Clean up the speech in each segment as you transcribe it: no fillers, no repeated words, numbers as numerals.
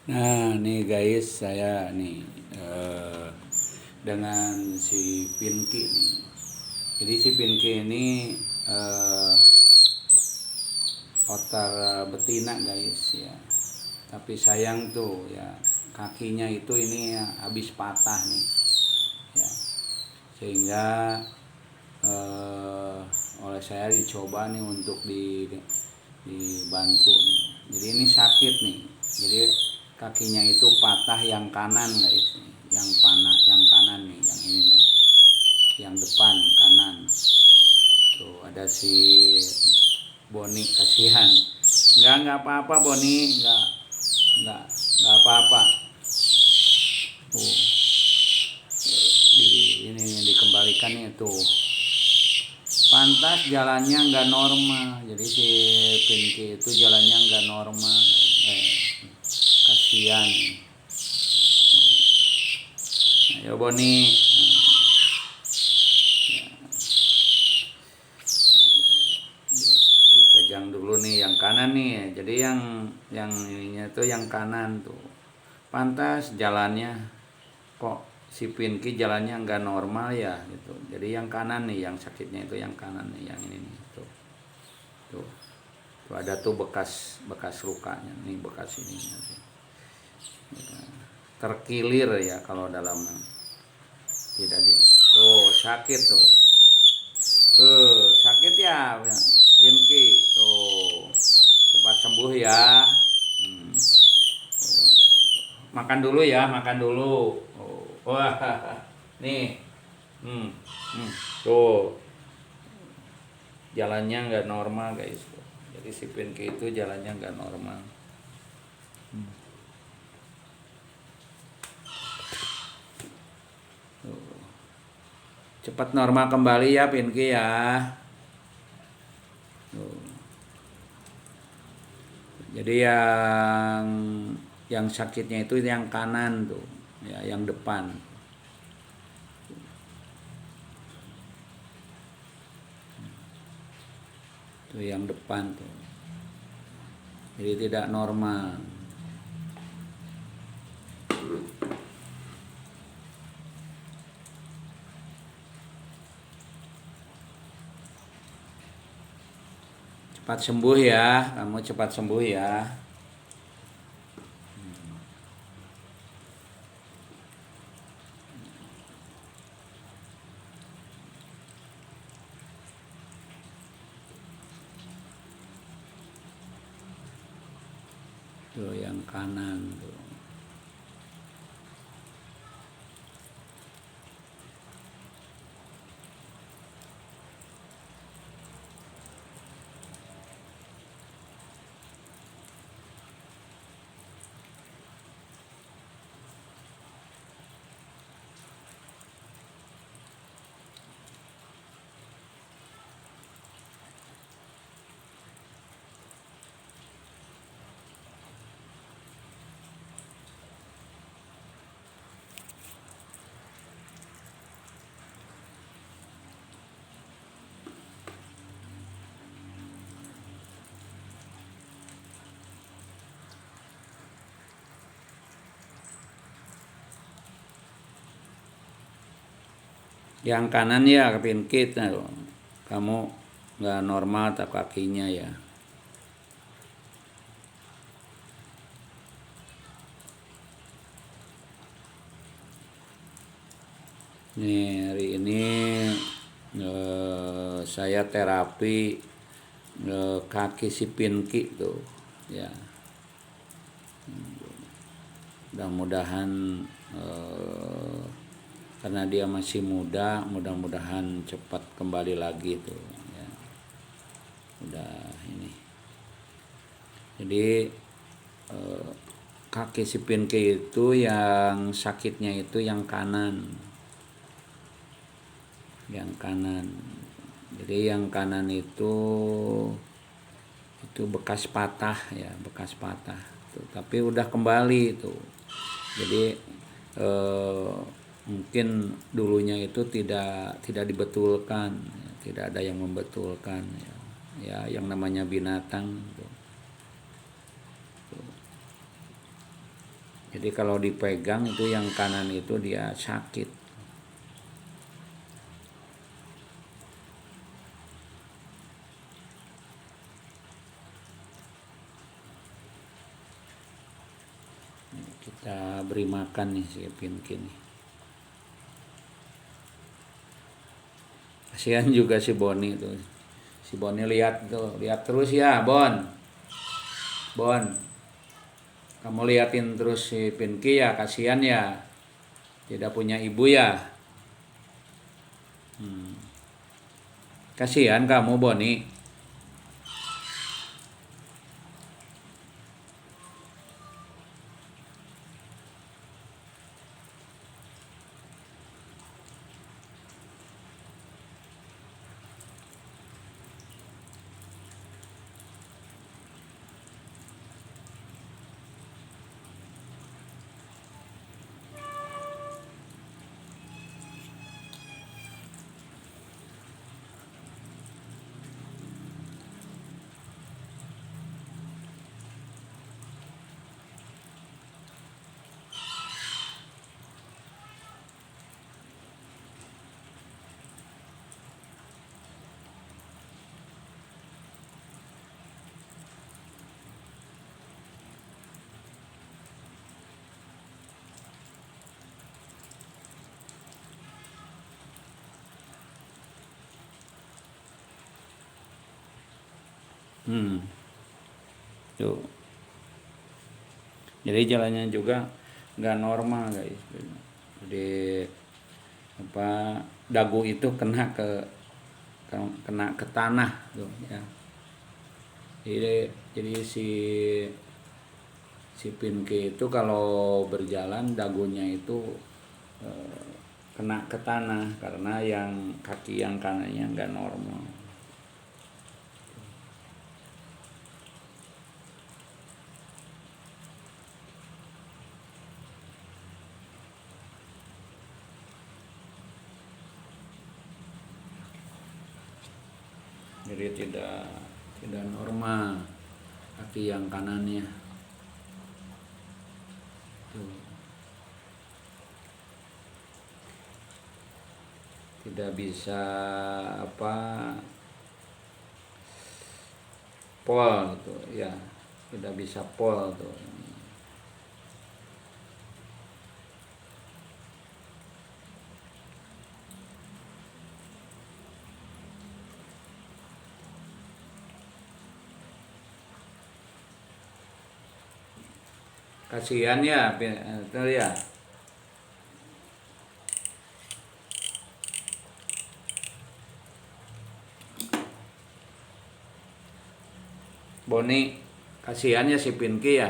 Nah, nih guys, saya nih eh, dengan si Pinky nih. Jadi si Pinky ini eh, otar betina guys ya. Tapi sayang tuh ya kakinya itu ini habis patah nih ya. Sehingga eh, oleh saya dicoba nih untuk dibantu nih. Jadi ini sakit nih. Jadi kakinya itu patah yang kanan guys, yang panah yang kanan nih, yang ini nih, yang depan kanan. Tuh ada si Boni kasihan. Nggak apa-apa Boni, nggak apa-apa. Di ini dikembalikan itu pantas jalannya nggak normal, jadi si Pinky itu jalannya nggak normal. Kasihan. Ayo Boni. Dipegang dulu nih yang kanan nih, jadi yang ininya tuh yang kanan tuh pantas jalannya, kok si Pinky jalannya nggak normal ya gitu. Jadi yang kanan nih yang sakitnya itu yang kanan nih, yang ini nih tuh tuh ada tuh bekas lukanya nih, bekas ini terkilir ya kalau dalam tidak dia tuh sakit tuh sakit ya Pinky tuh, cepat sembuh ya. hmm. Makan dulu ya, makan dulu. Wah nih. hmm. Tuh jalannya nggak normal guys. Jadi si Pinky itu jalannya nggak normal. Cepat normal kembali ya Pinky ya. Jadi yang sakitnya itu yang kanan tuh ya, yang depan. Tuh yang depan tuh. Jadi tidak normal. Cepat sembuh ya, kamu cepat sembuh ya. Tuh yang kanan tuh. Yang kanan ya kepinkit, nah, kamu nggak normal tak kakinya ya. Nih hari ini saya terapi kaki si Pinky tuh ya. Mudah-mudahan karena dia masih muda, mudah-mudahan cepat kembali lagi tuh ya. Udah ini. Jadi kaki si Pinky itu yang sakitnya itu yang kanan. Yang kanan. Jadi yang kanan itu bekas patah ya, bekas patah. Tuh, tapi udah kembali tuh. Jadi mungkin dulunya itu tidak dibetulkan, tidak ada yang membetulkan ya, yang namanya binatang. Jadi kalau dipegang itu yang kanan itu dia sakit. Kita beri makan nih si Pinky nih. Kasihan juga si Boni tuh. Si Boni lihat tuh, lihat terus ya, Bon. Bon. Kamu liatin terus si Pinky ya, kasihan ya. Tidak punya ibu ya. Kasihan kamu, Boni. Tuh. Jadi jalannya juga nggak normal guys. Jadi apa, dagu itu kena ke tanah tuh ya. Jadi si Pinky itu kalau berjalan dagunya itu kena ke tanah karena yang kaki yang kanannya nggak normal. Jadi tidak normal kaki yang kanannya. Tuh. Tidak bisa apa, pol tuh ya, tidak bisa pol tuh. Kasihan ya, itu ya. Boni, kasihan ya si Pinky ya.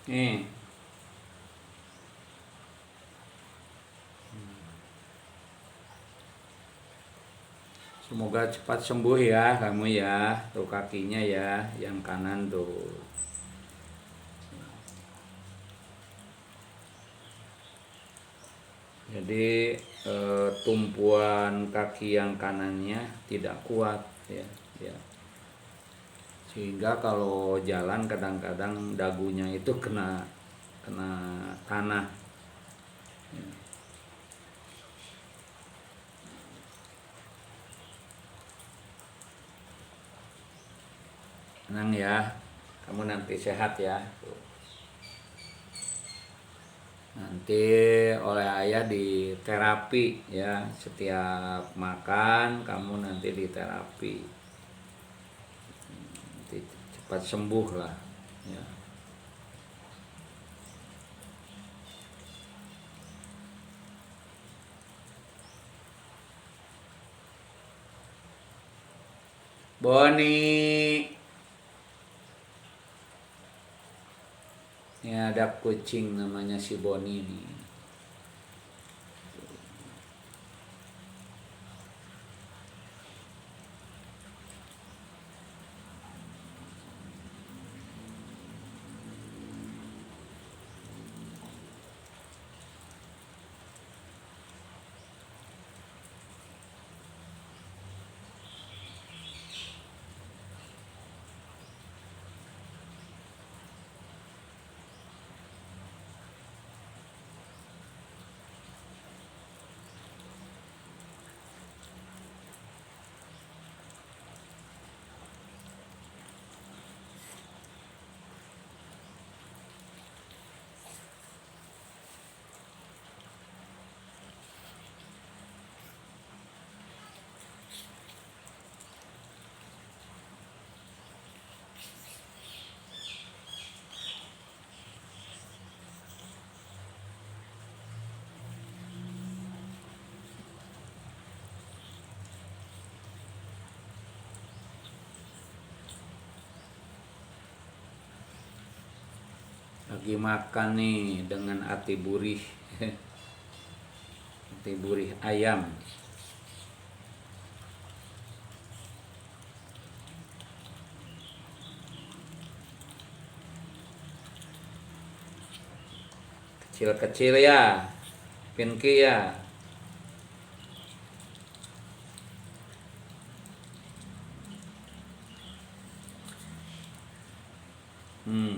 Nih, semoga cepat sembuh ya kamu ya, tuh kakinya ya, yang kanan tuh. Jadi tumpuan kaki yang kanannya tidak kuat ya, ya. Sehingga kalau jalan kadang-kadang dagunya itu kena kena tanah. Tenang ya, kamu nanti sehat ya. Nanti oleh ayah di terapi ya, setiap makan kamu nanti di terapi. Nanti cepat sembuh lah ya. Boni, ini ada kucing namanya si Boni nih. Lagi makan nih dengan ati burih. Ati burih ayam. Kecil-kecil ya, Pinky ya. Hmm.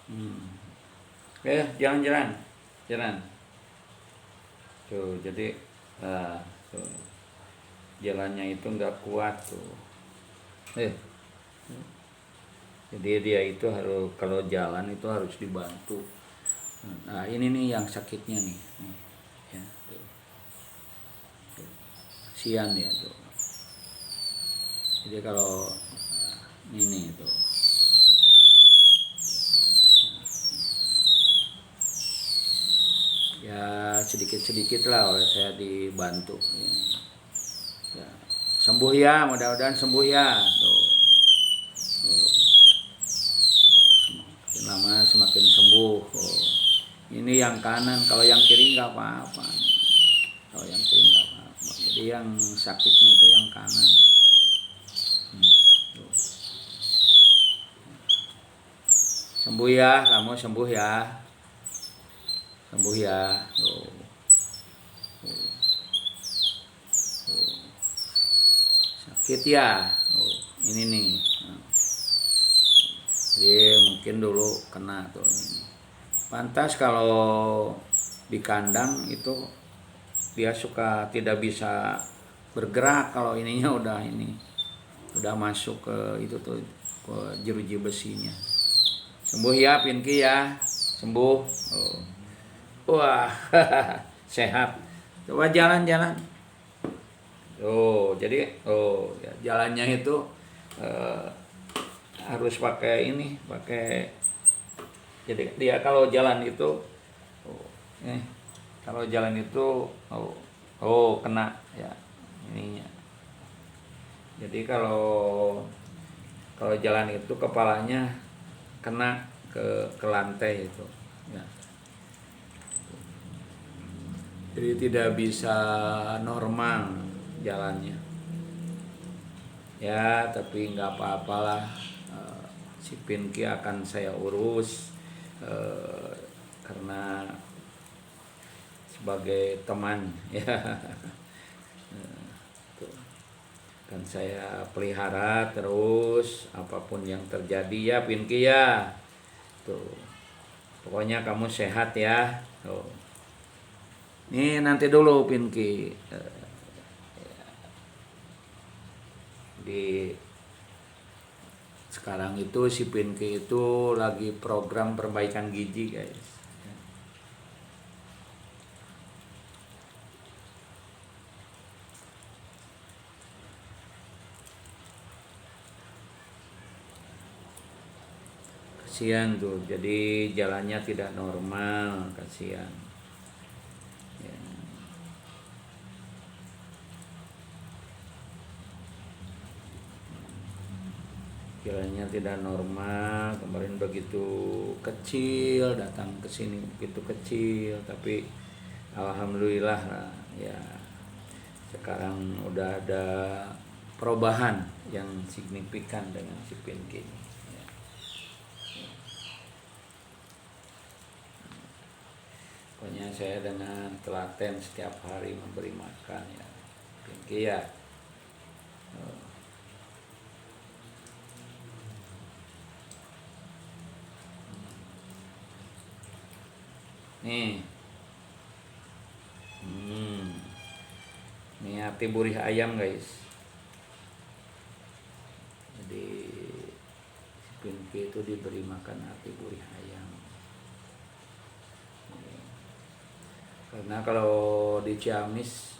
Hmm. Jalan-jalan, jalan. Tuh, jadi tuh, jalannya itu nggak kuat tuh. Jadi dia itu harus kalau jalan itu harus dibantu. Nah ini nih yang sakitnya nih. Ya, tuh. Kasihan ya tuh. Jadi kalau ini tuh ya sedikit-sedikit lah oleh saya dibantu. Ya. Sembuh ya, mudah-mudahan sembuh ya. Tuh. Semakin lama semakin sembuh. Ini yang kanan, kalau yang kiri nggak apa-apa. Kalau yang kiri nggak apa-apa. Jadi yang sakitnya itu yang kanan. Sembuh ya, kamu sembuh ya. Sembuh ya. Sakit ya. Ini nih. Jadi mungkin dulu kena tuh ini. Pantas kalau di kandang itu dia suka tidak bisa bergerak kalau ininya udah masuk ke itu tuh ke jeruji besinya. Sembuh ya Pinky ya, sembuh. Wah sehat. Coba jalan-jalan. Jadi ya, jalannya itu eh, harus pakai ini, pakai. Jadi dia kalau jalan itu, kalau jalan itu, kena ya ininya. Jadi kalau jalan itu kepalanya kena ke lantai itu. Ya. Jadi tidak bisa normal jalannya. Ya tapi nggak apa-apalah. Si Pinky akan saya urus karena sebagai teman ya. Dan saya pelihara terus apapun yang terjadi ya Pinky ya. Tuh. Pokoknya kamu sehat ya. Tuh. Nih nanti dulu Pinky. Di sekarang itu si Pinky itu lagi program perbaikan gigi guys. Kasihan tuh, jadi jalannya tidak normal, kasihan. Ya. Jalannya tidak normal, kemarin begitu kecil, datang ke sini begitu kecil, tapi alhamdulillah lah, ya sekarang udah ada perubahan yang signifikan dengan si Pinky. Pokoknya saya dengan telaten setiap hari memberi makan ya Pinky ya. Nih ini hati burih ayam guys. Jadi si Pinky itu diberi makan hati burih ayam. Karena kalau di Ciamis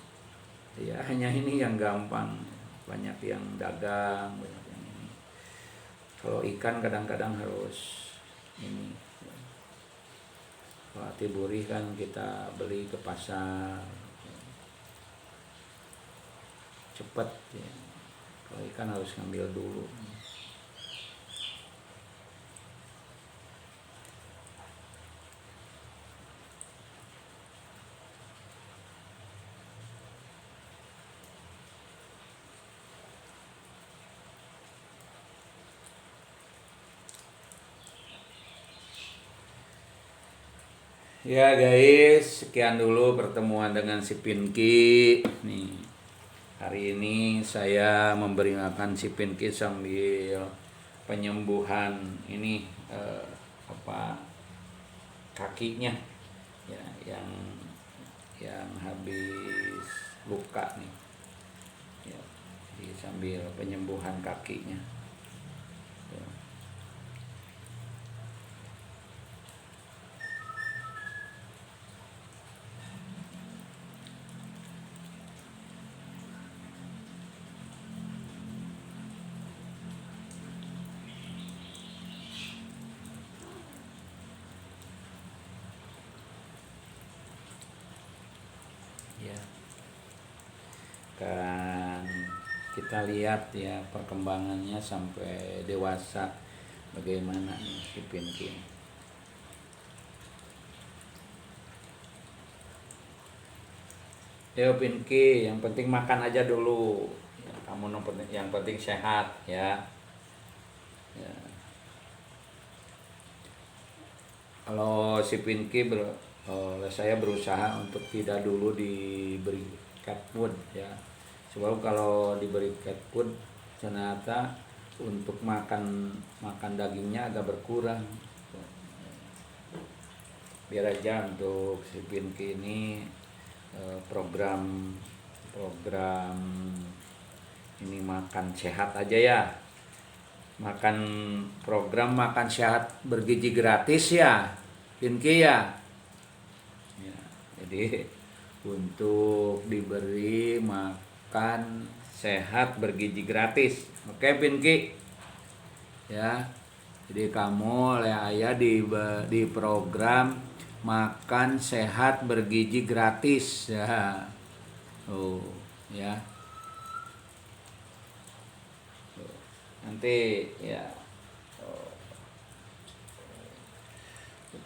ya hanya ini yang gampang, banyak yang dagang, banyak yang ini. Kalau ikan kadang-kadang harus ini. Kalau hati burih kan kita beli ke pasar, cepet ya. Kalau ikan harus ngambil dulu. Ya guys, sekian dulu pertemuan dengan si Pinky. Nih, hari ini saya memberi makan si Pinky sambil penyembuhan ini apa kakinya ya, yang habis luka nih ya, jadi sambil penyembuhan kakinya ya. Ya, kan kita lihat ya perkembangannya sampai dewasa bagaimana nih si Pinky. Yo Pinky, yang penting makan aja dulu ya, kamu yang penting sehat ya. Ya. Kalau si Pinky saya berusaha untuk tidak dulu diberi cat food ya, sebab kalau diberi cat food ternyata untuk makan dagingnya agak berkurang. Biar aja untuk si Pinky ini program ini makan sehat aja ya, program makan sehat bergizi gratis ya Pinky ya. Ya, jadi untuk diberi makan sehat bergizi gratis, oke Pinky ya. Jadi kamu oleh ayah di program makan sehat bergizi gratis ya. Oh ya. Nanti ya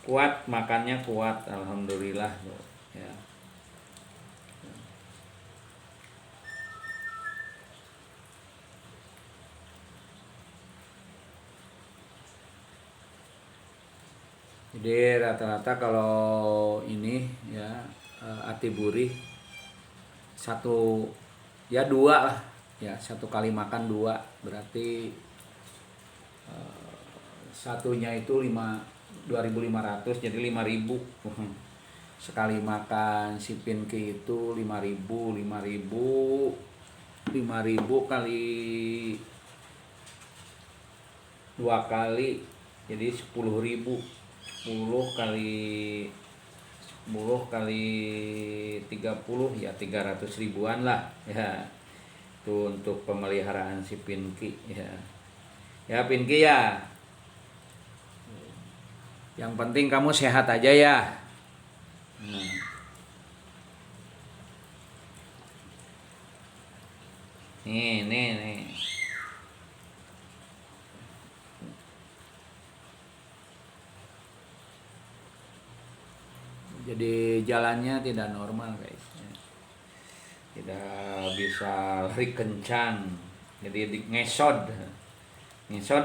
kuat makannya, kuat alhamdulillah ya. Jadi rata-rata kalau ini ya Atiburi satu ya dua lah ya, satu kali makan dua berarti satunya itu 2.500 jadi 5.000 sekali makan si Pinky itu 5.000 kali dua kali jadi 10.000, 10 kali 30 ya 300 ribuan lah ya, itu untuk pemeliharaan si Pinky ya. Ya Pinky ya, yang penting kamu sehat aja ya. Nih. Jadi jalannya tidak normal guys, tidak bisa lari kencang, jadi ngesod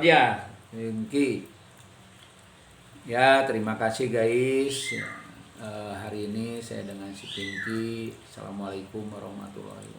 ya Pinky ya. Terima kasih guys, hari ini saya dengan si Pinky. Assalamualaikum warahmatullahi wabarakatuh.